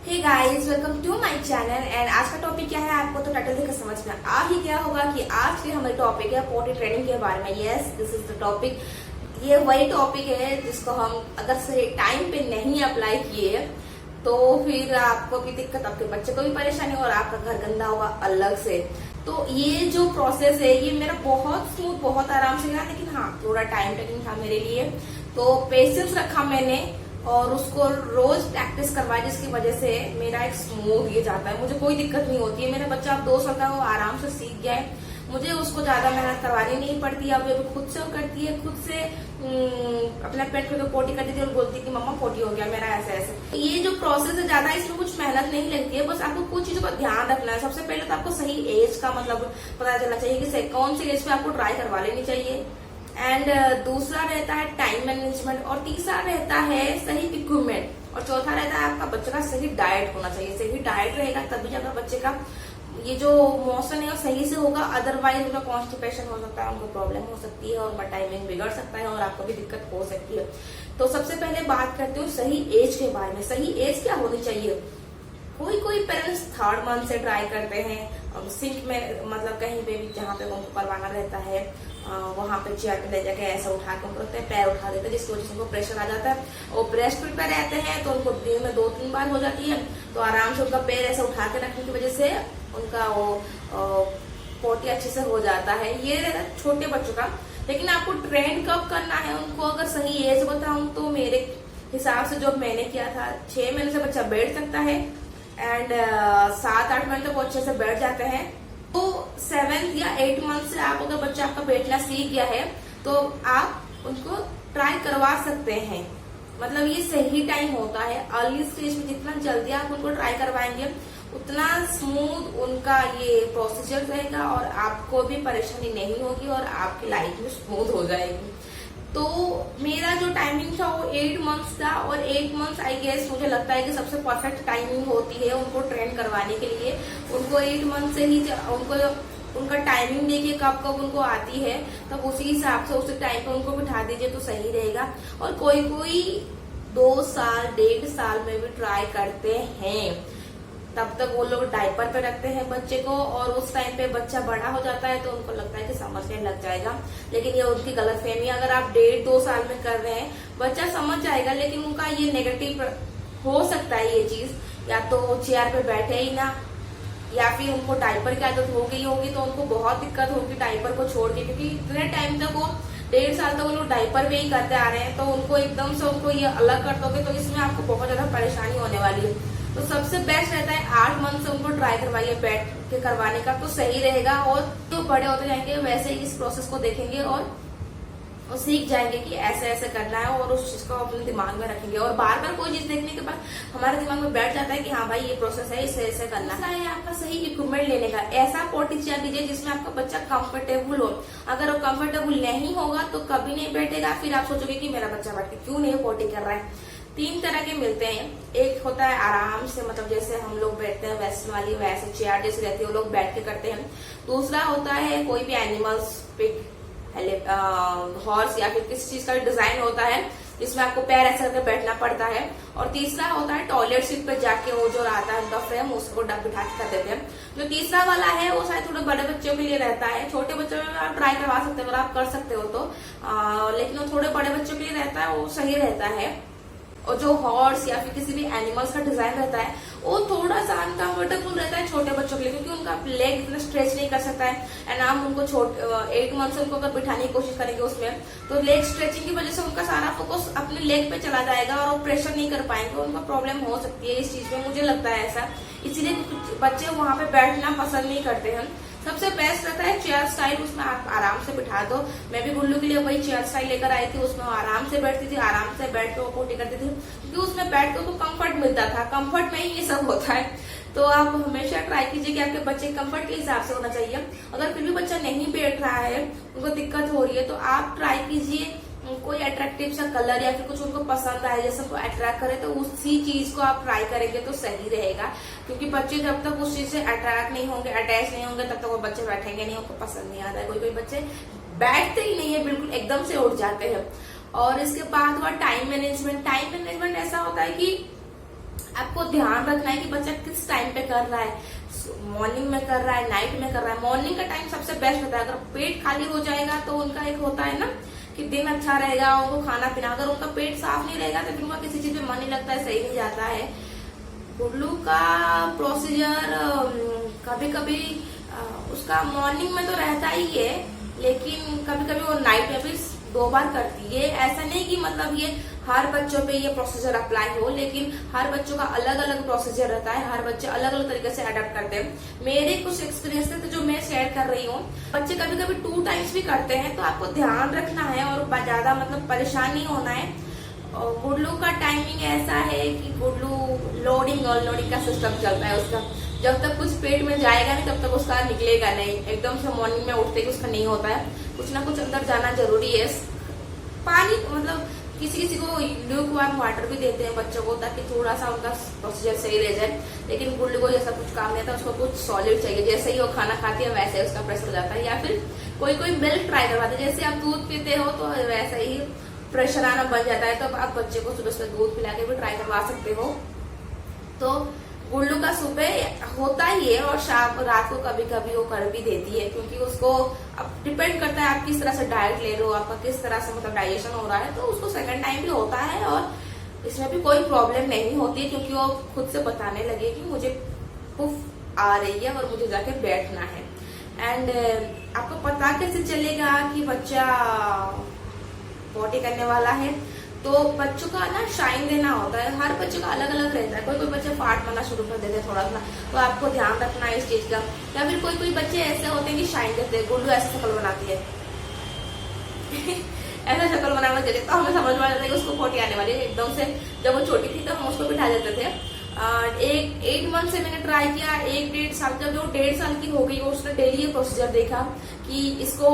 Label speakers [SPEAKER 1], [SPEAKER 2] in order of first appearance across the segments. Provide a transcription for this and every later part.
[SPEAKER 1] Hey guys, welcome to my channel. And आज का topic क्या है आपको तो टाइटल देखकर समझ में आ ही गया होगा कि आज के हमारे टॉपिक है पोटी ट्रेनिंग के बारे में। Yes, this is the topic. ये वही टॉपिक है जिसको हम अगर सही टाइम पे नहीं अप्लाई किए तो फिर आपको भी दिक्कत, आपके बच्चे को भी परेशानी और आपका घर गंदा होगा अलग से। तो ये जो प्रोसेस है ये मेरा बहुत स्मूथ, बहुत आराम से गया, लेकिन हाँ थोड़ा टाइम टेकिंग था मेरे लिए। तो पेशेंस रखा मैंने और उसको रोज प्रैक्टिस करवाई, जिसकी वजह से मेरा एक स्मूथ ये जाता है, मुझे कोई दिक्कत नहीं होती है। मेरा बच्चा अब 2 साल का, वो आराम से सीख गया है, मुझे उसको ज्यादा मेहनत करवानी नहीं पड़ती। अब वो खुद से करती है, खुद से अपने पेट को पोटी करती थी और बोलती कि मम्मा पोटी हो गया मेरा, ऐसे ऐसे। ये जो प्रोसेस है ज्यादा इसमें कुछ मेहनत नहीं लगती है, बस आपको कुछ चीजों का ध्यान रखना है। सबसे पहले तो आपको सही एज का मतलब पता चलना चाहिए कि कौन सी एज पे आपको ट्राई करवा लेनी चाहिए। एंड दूसरा रहता है टाइम मैनेजमेंट, और तीसरा रहता है सही इक्विपमेंट, और चौथा रहता है आपका बच्चे का सही डाइट होना चाहिए। सही डाइट रहेगा तभी जाकर बच्चे का ये जो मोशन है वो सही से होगा, अदरवाइज उनका कॉन्स्टिपेशन हो सकता है, उनको प्रॉब्लम हो सकती है और टाइमिंग बिगड़ सकता है और आपको भी दिक्कत हो सकती है। तो सबसे पहले बात करते हो सही एज के बारे में। सही एज क्या होनी चाहिए? कोई पेरेंट्स 3rd मंथ से ट्राई करते हैं, सिंक में मतलब कहीं पे भी जहाँ पे उनको करवाना रहता है वहां पे चेयर पे ले जाके ऐसा उठा के उनको पैर उठा देते हैं, जिसकी वजह से उनको प्रेशर आ जाता है। और ब्रेस्ट फीड पे रहते हैं तो उनको दिन में 2-3 बार हो जाती है, तो आराम से उनका पैर ऐसा उठा के रखने की वजह से उनका वो पोटी अच्छे से हो जाता है। ये रहता है छोटे बच्चों का। लेकिन आपको ट्रेन कब करना है उनको, अगर सही एज बताऊं तो मेरे हिसाब से जो मैंने किया था, 6 महीने से बच्चा बैठ सकता है एंड 7-8 महीने तक वो अच्छे से बैठ जाते हैं। तो 7 या 8 मंथ से आप अगर बच्चा आपका बैठना सीख गया है तो आप उनको ट्राई करवा सकते हैं। मतलब ये सही टाइम होता है। अर्ली स्टेज में जितना जल्दी आप उनको ट्राई करवाएंगे उतना स्मूथ उनका ये प्रोसीजर रहेगा और आपको भी परेशानी नहीं होगी और आपकी लाइफ भी स्मूथ हो जाएगी। तो मेरा जो टाइमिंग था वो 8 मंथ्स था, और 8 मंथ्स आई गेस मुझे लगता है कि सबसे परफेक्ट टाइमिंग होती है उनको ट्रेन करवाने के लिए। उनको 8 मंथ से ही उनका टाइमिंग देखिए कब कब उनको आती है, तब उसी हिसाब से उस टाइम पे उनको बिठा दीजिए तो सही रहेगा। और कोई 2 साल 1.5 साल में भी ट्राई करते हैं, तब तक वो लोग डायपर पे रखते हैं बच्चे को, और उस टाइम पे बच्चा बड़ा हो जाता है तो उनको लगता है कि समझने लग जाएगा। लेकिन ये उनकी गलतफहमी। अगर आप 1.5-2 साल में कर रहे हैं, बच्चा समझ जाएगा, लेकिन उनका ये नेगेटिव हो सकता है ये चीज, या तो चेयर पे बैठे ही ना, या फिर उनको डायपर की आदत हो गई होगी तो उनको बहुत दिक्कत होगी डायपर को छोड़ के, क्योंकि इतने टाइम तक वो 1.5 साल तक वो लोग डायपर में ही करते आ रहे हैं। तो उनको एकदम से उनको ये अलग कर दोगे तो इसमें आपको बहुत ज्यादा परेशानी होने वाली है। तो सबसे बेस्ट रहता है 8 मंथ से उनको ट्राई करवाइए बैठ के करवाने का, तो सही रहेगा। और जो बड़े होते जाएंगे वैसे ही इस प्रोसेस को देखेंगे और सीख जाएंगे कि ऐसे ऐसे करना है, और उस चीज को अपने दिमाग में रखेंगे। और बार बार कोई चीज देखने के बाद हमारे दिमाग में बैठ जाता है कि हाँ भाई ये प्रोसेस है, इसे ऐसे करना है। आपका सही इक्विपमेंट लेने का, ऐसा पोटी चेयर लीजिए जिसमें आपका बच्चा कंफर्टेबल हो। अगर वो कंफर्टेबल नहीं होगा तो कभी नहीं बैठेगा, फिर आप सोचोगे कि मेरा बच्चा बैठ के क्यों नहीं पोटी कर रहा है। 3 तरह के मिलते हैं। एक होता है आराम से, मतलब जैसे हम लोग बैठते हैं वेस्टर्न वाली, वैसे चेयर जैसे रहती है वो लोग बैठ के करते हैं। दूसरा होता है कोई भी एनिमल्स, पिग, हॉर्स या फिर किसी चीज का डिजाइन होता है जिसमें आपको पैर ऐसा करके बैठना पड़ता है। और तीसरा होता है टॉयलेट सीट पे जाके वो जो आता है उनका फ्रेम, उसको बिठा के कर देते हैं। जो तीसरा वाला है वो शायद थोड़े बड़े बच्चों के लिए रहता है। छोटे बच्चों में आप ट्राई करवा सकते हो अगर आप कर सकते हो तो, लेकिन वो थोड़े बड़े बच्चों के लिए रहता है, वो सही रहता है। और जो हॉर्स या फिर किसी भी एनिमल्स का डिजाइन रहता है वो थोड़ा सा अनकंफर्टेबल रहता है छोटे बच्चों के लिए, क्योंकि उनका लेग इतना स्ट्रेच नहीं कर सकता है। एंड आप उनको 8 मंथ से उनको अगर बिठाने की कोशिश करेंगे उसमें, तो लेग स्ट्रेचिंग की वजह से उनका सारा फोकस अपने लेग पे चला जाएगा और वो प्रेशर नहीं कर पाएंगे, उनका प्रॉब्लम हो सकती है इस चीज में, मुझे लगता है ऐसा। इसीलिए बच्चे वहां पे बैठना पसंद नहीं करते हैं। सबसे बेस्ट रहता है चेयर स्टाइल, उसमें आप आराम से बिठा दो। मैं भी गुल्लू के लिए वही चेयर स्टाइल लेकर आई थी, उसमें आराम से बैठती थी, आराम से बैठ के वो पोटी करती थी, क्योंकि उसमें बैठ के तो कंफर्ट मिलता था। कंफर्ट में ही ये सब होता है। तो आप हमेशा ट्राई कीजिए कि आपके बच्चे कंफर्ट के हिसाब से होना चाहिए। अगर फिर भी बच्चा नहीं बैठ रहा है, उनको दिक्कत हो रही है, तो आप ट्राई कीजिए कोई अट्रैक्टिव सा कलर या फिर कुछ उनको पसंद आए जैसे उनको अट्रैक्ट करे, तो उसी चीज को आप ट्राई करेंगे तो सही रहेगा। क्योंकि बच्चे जब तक उस चीज से अट्रैक्ट नहीं होंगे, अटैच नहीं होंगे, तब तक वो बच्चे बैठेंगे नहीं, उनको पसंद नहीं आता है। कोई बच्चे बैठते ही नहीं है, बिल्कुल एकदम से उठ जाते हैं। और इसके बाद हुआ टाइम मैनेजमेंट। टाइम मैनेजमेंट ऐसा होता है कि आपको ध्यान रखना है कि बच्चा किस टाइम पे कर रहा है, मॉर्निंग में कर रहा है, नाइट में कर रहा है। मॉर्निंग का टाइम सबसे बेस्ट होता है। अगर पेट खाली हो जाएगा तो उनका एक होता है ना कि दिन अच्छा रहेगा, उनको खाना पीना, अगर उनका पेट साफ नहीं रहेगा तो फिर उनका किसी चीज में मन नहीं लगता है, सही नहीं जाता है। गुडलू का प्रोसीजर कभी कभी उसका मॉर्निंग में तो रहता ही है, लेकिन कभी कभी वो नाइट में भी 2 बार करती है। ऐसा नहीं कि मतलब ये हर बच्चों पे ये प्रोसीजर अप्लाई हो, लेकिन हर बच्चों का अलग अलग प्रोसीजर रहता है, हर बच्चे अलग अलग तरीके से अडेप्ट करते हैं। मेरे कुछ एक्सपीरियंस थे जो मैं शेयर कर रही हूँ। बच्चे कभी कभी 2 टाइम्स भी करते हैं, तो आपको ध्यान रखना है और ज्यादा मतलब परेशान नहीं होना है। गुडलू का टाइमिंग ऐसा है कि गुडलू लोडिंग और लोडिंग का सिस्टम चलता है उसका। जब तक कुछ पेट में जाएगा नहीं तब तक उसका निकलेगा नहीं। एकदम से मॉर्निंग में उठते ही उसका नहीं होता है, कुछ ना कुछ अंदर जाना जरूरी है। पानी मतलब किसी किसी को ल्यूक वार्म वाटर भी देते हैं बच्चों को, ताकि थोड़ा सा उनका प्रोसीजर सही रह जाए। लेकिन गुडलू को जैसा कुछ काम नहीं आता, उसको कुछ सॉलिड चाहिए। जैसे ही वो खाना खाती है वैसे ही उसका प्रेशर हो जाता है, या फिर कोई मिल्क ट्राई करवाते हैं। जैसे आप दूध पीते हो तो वैसा ही प्रेशर आना बन जाता है, तो आप बच्चे को सुबह सुबह दूध पिला के भी ट्राई करवा सकते हो। तो गुल्लू का सुबह होता ही है और शाम रात को कभी कभी वो कर भी देती है, क्योंकि उसको अब डिपेंड करता है आप किस तरह से डाइट ले रहे हो, आपका किस तरह से मतलब डाइजेशन हो रहा है। तो उसको सेकंड टाइम भी होता है और इसमें भी कोई प्रॉब्लम नहीं होती है, क्योंकि वो खुद से बताने लगे कि मुझे पुफ आ रही है और मुझे जाके बैठना है। एंड आपको पता कैसे चलेगा कि बच्चा पॉटी करने वाला है? तो बच्चों का ना शाइन देना होता है, हर बच्चों का अलग अलग रहता है। कोई बच्चे फाट मारना शुरू कर देते हैं थोड़ा सा, तो आपको ध्यान रखना है इस चीज का। या फिर कोई बच्चे ऐसे होते हैं कि शाइन देते हैं। गुल्लू ऐसे शक्ल बनाती है ऐसा शक्ल बनाना चाहिए, तो हमें समझ में आ जाता है कि उसको पोटी आने वाली है एकदम से। जब वो छोटी थी तो हम उसको बिठा देते थे। 8 मंथ से मैंने ट्राई किया, 1-1.5 साल, जब जो 1.5 साल की हो गई उसने डेली ये प्रोसीजर देखा कि इसको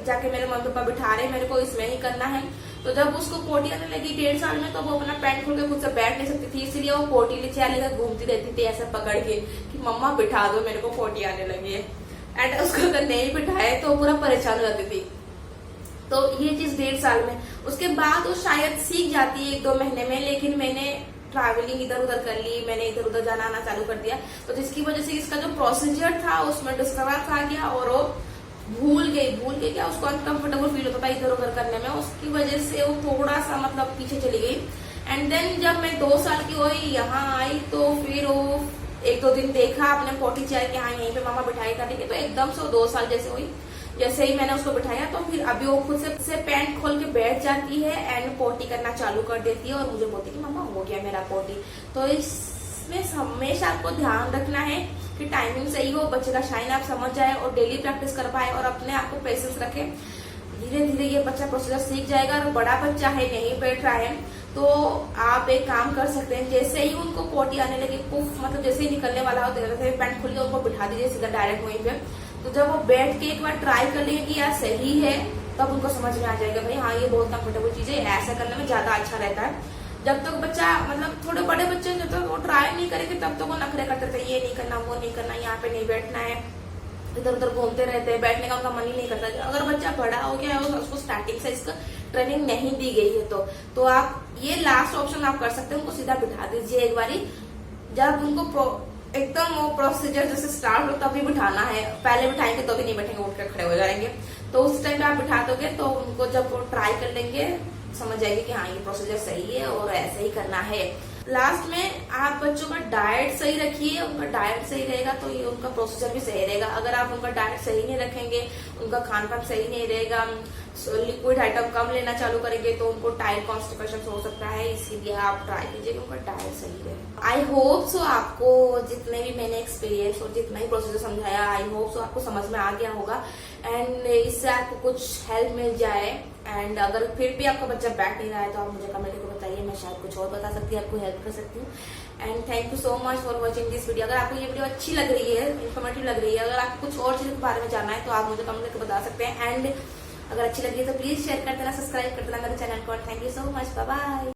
[SPEAKER 1] जाके मेरे मम्मी पापा बिठा रहे, मेरे को इसमें ही करना है। तो जब उसको पोटी आने लगी 1.5 साल में, तो वो अपना पैंट खोल के खुद से बैठ नहीं सकती थी, इसलिए वो पोटी चेयर लेकर घूमती रहती थी ऐसे पकड़ के कि मम्मा बिठा दो, मेरे को पोटी आने लगी है। एंड उसको अगर नहीं बिठाए तो पूरा परेशान हो जाती थी। तो ये चीज 1.5 साल में, उसके बाद वो शायद सीख जाती है 1-2 महीने में। लेकिन मैंने ट्रैवलिंग इधर उधर कर ली, मैंने इधर उधर जाना आना चालू कर दिया, तो जिसकी वजह से इसका जो प्रोसीजर था उसमें डिस्टर्बेंस आ गया और वो भूल गई क्या, उसको अनकंफर्टेबल फील होता था इधर उधर करने में। उसकी वजह से वो थोड़ा सा मतलब पीछे चली गई। एंड देन जब मैं 2 साल की हुई यहाँ आई, तो फिर वो 1-2 दिन देखा अपने पोटी चेयर के, हाँ यहीं पे मामा बिठाई करेंगे, तो एकदम से 2 साल जैसे हुई। जैसे ही मैंने उसको बिठाया तो फिर अभी वो खुद से पैंट खोल के बैठ जाती है एंड पोटी करना चालू कर देती है और मुझे बोलती है कि मम्मा हो गया मेरा पोटी। तो इसमें हमेशा आपको ध्यान रखना है कि टाइमिंग सही हो, बच्चे का शाइन आप समझ जाए और डेली प्रैक्टिस कर पाए और अपने आप को पेशेंस रखे। धीरे धीरे ये बच्चा प्रोसीजर सीख जाएगा। और बड़ा बच्चा है, नहीं बैठ रहा है, तो आप एक काम कर सकते हैं, जैसे ही उनको पोटी आने लगे, पुफ मतलब जैसे ही निकलने वाला हो, जैसे पैंट खोल के उनको बिठा दीजिए सीधा डायरेक्ट वहीं पे। तो जब वो बैठ के एक बार ट्राई कर लेंगे कि यार सही है, तब उनको समझ में आ जाएगा भाई हाँ ये बहुत कंफर्टेबल चीज है, ऐसा करने में ज्यादा अच्छा रहता है। जब तक बच्चा मतलब थोड़े बड़े बच्चे जब तक वो ट्राई नहीं करेंगे तब तक वो नखरे करते थे, ये नहीं करना, वो नहीं करना, यहाँ पे नहीं बैठना है, इधर उधर घूमते रहते हैं, बैठने का उनका मन ही नहीं करता। अगर बच्चा बड़ा हो गया है, उसको स्टार्टिंग से इसका ट्रेनिंग नहीं दी गई है, तो आप ये लास्ट ऑप्शन आप कर सकते हैं, उनको सीधा बिठा दीजिए एक बारी। जब उनको एकदम वो प्रोसीजर जैसे स्टार्ट हो तभी बिठाना है, पहले बिठाएंगे तो भी नहीं बैठेंगे, उठ कर खड़े हो जाएंगे। तो उस टाइम पे आप बिठा दोगे तो उनको जब वो ट्राई कर लेंगे समझ जाएंगे कि हाँ ये प्रोसीजर सही है और ऐसे ही करना है। लास्ट में आप बच्चों का डाइट सही रखिए, उनका डाइट सही रहेगा तो ये उनका प्रोसीजर भी सही रहेगा। अगर आप उनका डाइट सही नहीं रखेंगे, उनका खान पान सही नहीं रहेगा, लिक्विड आइटम कम लेना चालू करेंगे तो उनको टाइट कॉन्स्टिपेशन हो सकता है। इसीलिए आप ट्राई कीजिए कि उनका डाइट सही रहे। आई होप सो आपको जितने भी मैंने एक्सपीरियंस और जितना ही प्रोसीजर समझाया, आई होप सो आपको समझ में आ गया होगा एंड इससे आपको कुछ हेल्प मिल जाए। एंड अगर फिर भी आपका बच्चा बैठ नहीं रहा है तो आप मुझे कमेंट करके बताइए, मैं शायद कुछ और बता सकती हूँ, आपको हेल्प कर सकती हूँ। And thank you so much for watching this video. अगर आपको ये वीडियो अच्छी लग रही है, इन्फॉर्मेटिव लग रही है, अगर आपको कुछ और चीज के बारे में जानना है तो आप मुझे कमेंट करके बता सकते हैं। एंड अगर अच्छी लगी है तो प्लीज शेयर कर देना, सब्सक्राइब कर देना मेरे चैनल को। Thank you so much, bye bye.